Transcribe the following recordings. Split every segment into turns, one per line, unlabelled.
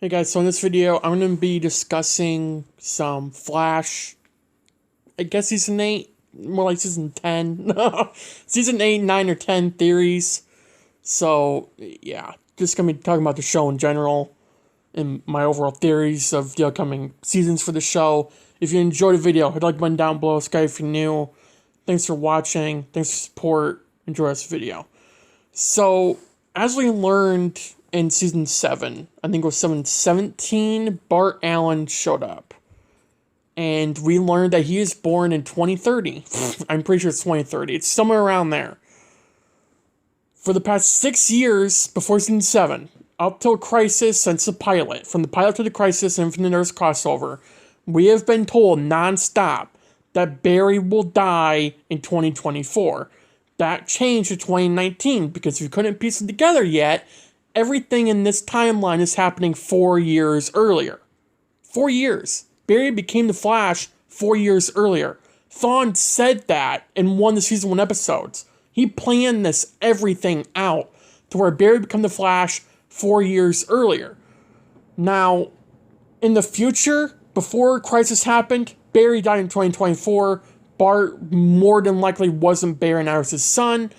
Hey guys, so in this video, I'm going to be discussing some Flash, I guess season 8, more like season 10, season 8, 9, or 10 theories. So, yeah, just going to be talking about the show in general, and my overall theories of the upcoming seasons for the show. If you enjoyed the video, hit the like button down below, subscribe if you're new. Thanks for watching, thanks for support, enjoy this video. So, as we learned in season 7, I think it was 7/17, Bart Allen showed up. And we learned that he is born in 2030. I'm pretty sure it's 2030. It's somewhere around there. For the past 6 years before season 7, up till Crisis since the pilot, from the pilot to the Crisis and Infinite Earths crossover, we have been told non-stop that Barry will die in 2024. That changed to 2019 because we couldn't piece it together yet. Everything in this timeline is happening 4 years earlier. 4 years. Barry became the Flash 4 years earlier. Thawne said that in one of the season 1 episodes. He planned this everything out to where Barry became the Flash 4 years earlier. Now, in the future, before Crisis happened, Barry died in 2024. Bart more than likely wasn't Barry and Iris' son,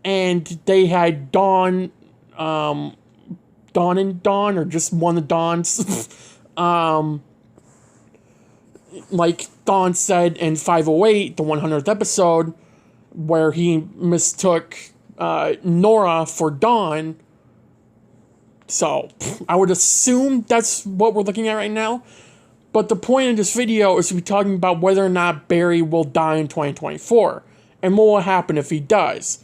and they had Dawn and Dawn, or just one of the Dawns. Like Thawne said in 508, the 100th episode, where he mistook Nora for Dawn. So, I would assume that's what we're looking at right now. But the point of this video is to be talking about whether or not Barry will die in 2024. And what will happen if he does.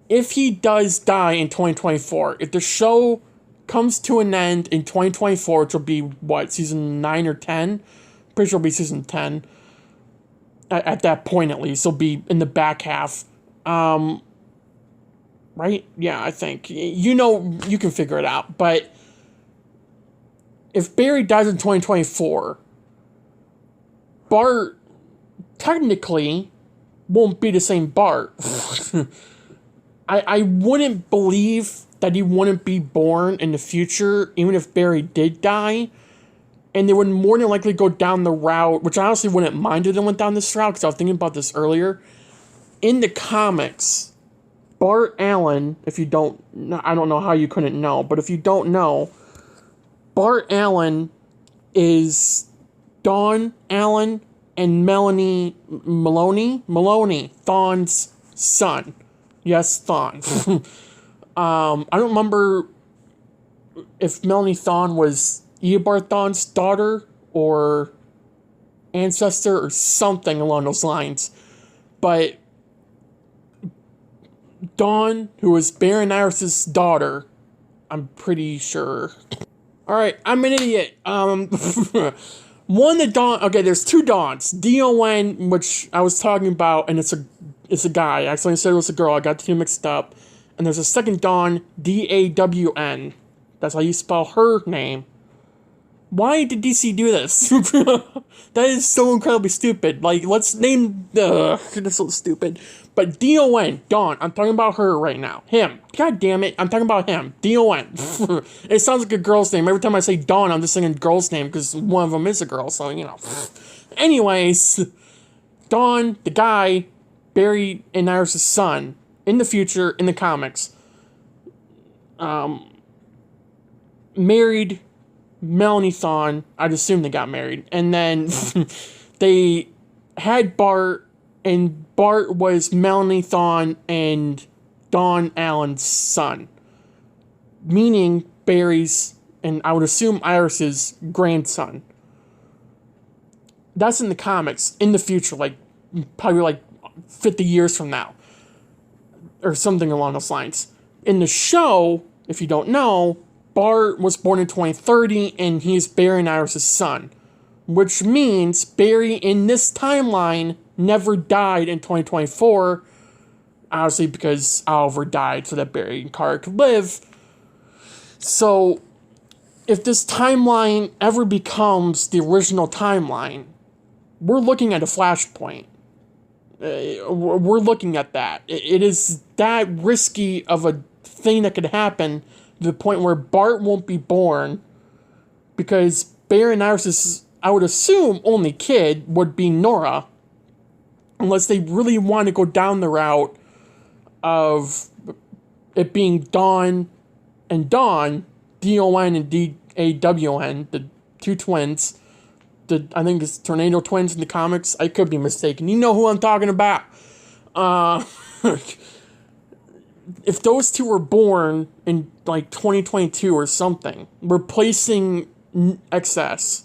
If he does die in 2024, if the show comes to an end in 2024, which will be, what, season 9 or 10? Pretty sure it'll be season 10. At that point, at least. It'll be in the back half. Right? Yeah, I think. You know, you can figure it out. But if Barry dies in 2024, Bart technically won't be the same Bart. I wouldn't believe that he wouldn't be born in the future, even if Barry did die. And they would more than likely go down the route, which I honestly wouldn't mind if they went down this route, because I was thinking about this earlier. In the comics, Bart Allen, if you don't, I don't know how you couldn't know, but if you don't know, Bart Allen is Dawn Allen and Maloney, Thawne's son. Yes, Thawne. I don't remember if Melanie Thawne was Eobard Thawne's daughter or ancestor or something along those lines. But Dawn, who was Baron Iris' daughter, I'm pretty sure. Alright, I'm an idiot. One of the Dawn, okay, there's two Dawns. D-O-N, which I was talking about, and it's a guy. I accidentally said it was a girl. I got the two mixed up. And there's a second Dawn, D-A-W-N. That's how you spell her name. Why did DC do this? That is so incredibly stupid. Like, let's name the... That's so stupid. But D-O-N, Dawn, I'm talking about her right now. Him. God damn it, I'm talking about him. D-O-N. It sounds like a girl's name. Every time I say Dawn, I'm just saying girl's name, because one of them is a girl, so, you know. Anyways, Dawn, the guy, Barry and Iris' son, in the future, in the comics, married Melanie Thawne. I'd assume they got married. And then they had Bart, and Bart was Melanie Thawne and Dawn Allen's son. Meaning Barry's, and I would assume Iris's, grandson. That's in the comics, in the future, like, probably like 50 years from now. Or something along those lines. In the show, if you don't know, Bart was born in 2030, and he's Barry and Iris' son. Which means Barry, in this timeline, never died in 2024. Obviously, because Oliver died so that Barry and Kara could live. So, if this timeline ever becomes the original timeline, we're looking at a Flashpoint. We're looking at that. It is that risky of a thing that could happen to the point where Bart won't be born because Barry and Iris' I would assume only kid would be Nora, unless they really want to go down the route of it being Dawn and Dawn, D-O-N and D-A-W-N, the two twins. I think it's Tornado Twins in the comics. I could be mistaken. You know who I'm talking about. If those two were born in like 2022 or something, replacing XS,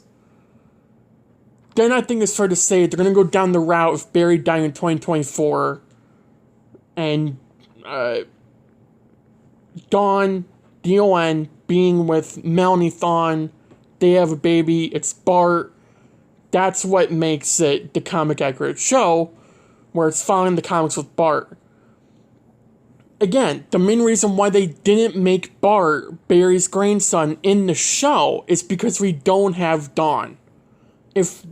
then I think it's fair to say they're going to go down the route of Barry dying in 2024 and Dawn, D-O-N, being with Melanie Thawne. They have a baby. It's Bart. That's what makes it the comic accurate show, where it's following the comics with Bart. Again, the main reason why they didn't make Bart Barry's grandson in the show is because we don't have Dawn. If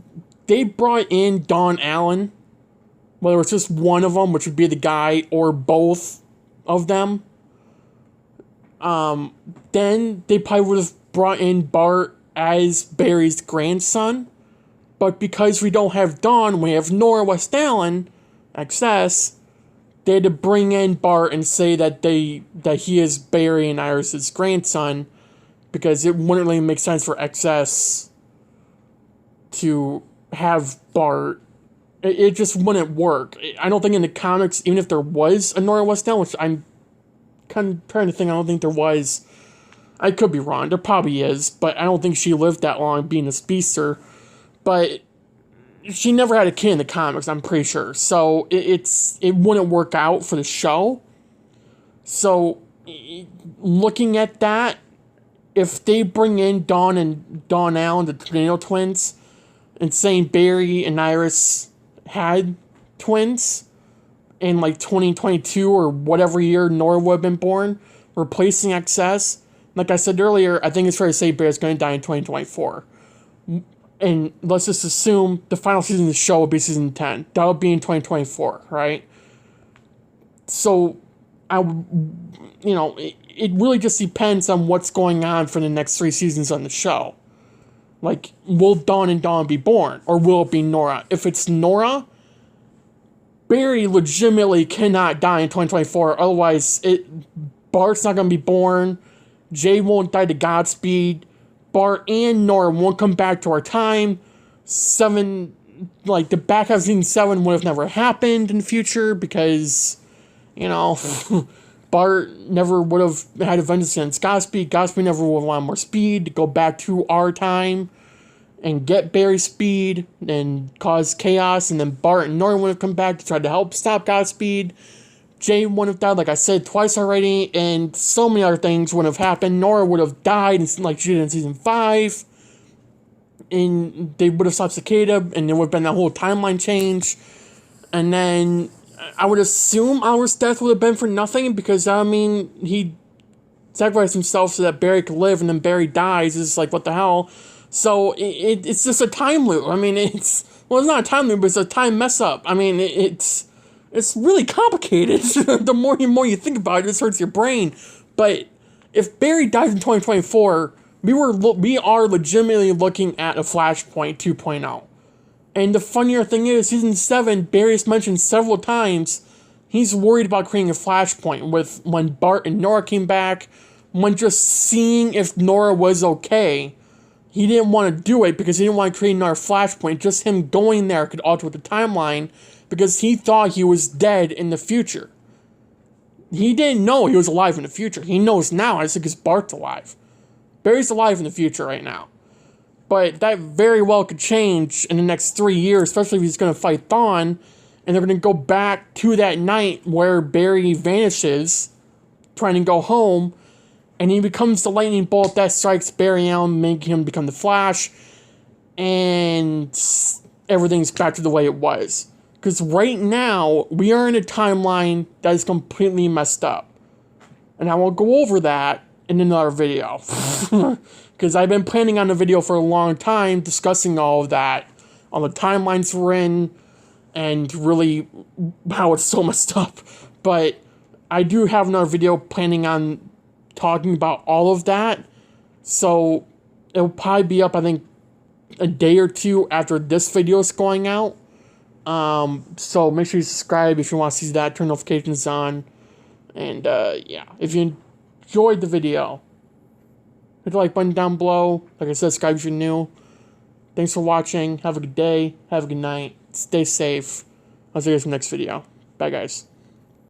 they brought in Dawn Allen, whether it's just one of them, which would be the guy, or both of them, then they probably would have brought in Bart as Barry's grandson. But because we don't have Dawn, we have Nora West Allen, XS, they had to bring in Bart and say that he is Barry and Iris' grandson, because it wouldn't really make sense for XS to have Bart. It just wouldn't work. I don't think in the comics, even if there was a Nora West Allen, which I'm kind of trying to think, I don't think there was. I could be wrong. There probably is, but I don't think she lived that long being a speedster. But she never had a kid in the comics, I'm pretty sure. So it wouldn't work out for the show. So looking at that, if they bring in Dawn and Dawn Allen, the Tornado Twins, and saying Barry and Iris had twins in like 2022 or whatever year Nora would have been born, replacing XS, like I said earlier, I think it's fair to say Barry's going to die in 2024. And let's just assume the final season of the show will be season 10. That'll be in 2024, right? So, it really just depends on what's going on for the next 3 seasons on the show. Like, will Dawn and Dawn be born? Or will it be Nora? If it's Nora, Barry legitimately cannot die in 2024. Otherwise, Bart's not going to be born. Jay won't die to Godspeed. Bart and Nora won't come back to our time. The back half of season 7 would have never happened in the future because, Bart never would have had a vengeance against Godspeed. Godspeed never would have wanted more speed to go back to our time and get Barry's speed and cause chaos. And then Bart and Nora would have come back to try to help stop Godspeed. Jay would have died, like I said, twice already, and so many other things would have happened. Nora would have died, like she did in season 5, and they would have stopped Cicada, and there would have been that whole timeline change. And then I would assume Oliver's death would have been for nothing, because, he sacrificed himself so that Barry could live, and then Barry dies. It's like, what the hell? So it's just a time loop. It's not a time loop, but it's a time mess up. It's really complicated. The more you think about it, this hurts your brain. But if Barry dies in 2024, we are legitimately looking at a Flashpoint 2.0. And the funnier thing is, season 7, Barry's mentioned several times, he's worried about creating a Flashpoint with when Bart and Nora came back, when just seeing if Nora was okay. He didn't want to do it because he didn't want to create another Flashpoint. Just him going there could alter the timeline, because he thought he was dead in the future. He didn't know he was alive in the future. He knows now, it's because Bart's alive. Barry's alive in the future right now. But that very well could change in the next 3 years, especially if he's going to fight Thawne, and they're going to go back to that night where Barry vanishes, trying to go home, and he becomes the lightning bolt that strikes Barry Allen, making him become the Flash, and everything's back to the way it was. Because right now, we are in a timeline that is completely messed up. And I will go over that in another video. Because I've been planning on a video for a long time discussing all of that. All the timelines we're in. And really how it's so messed up. But I do have another video planning on talking about all of that. So It'll probably be up, I think, a day or two after this video is going out. So make sure you subscribe if you want to see that. Turn notifications on. And, yeah. If you enjoyed the video, hit the like button down below. Like I said, subscribe if you're new. Thanks for watching. Have a good day. Have a good night. Stay safe. I'll see you guys in the next video. Bye, guys.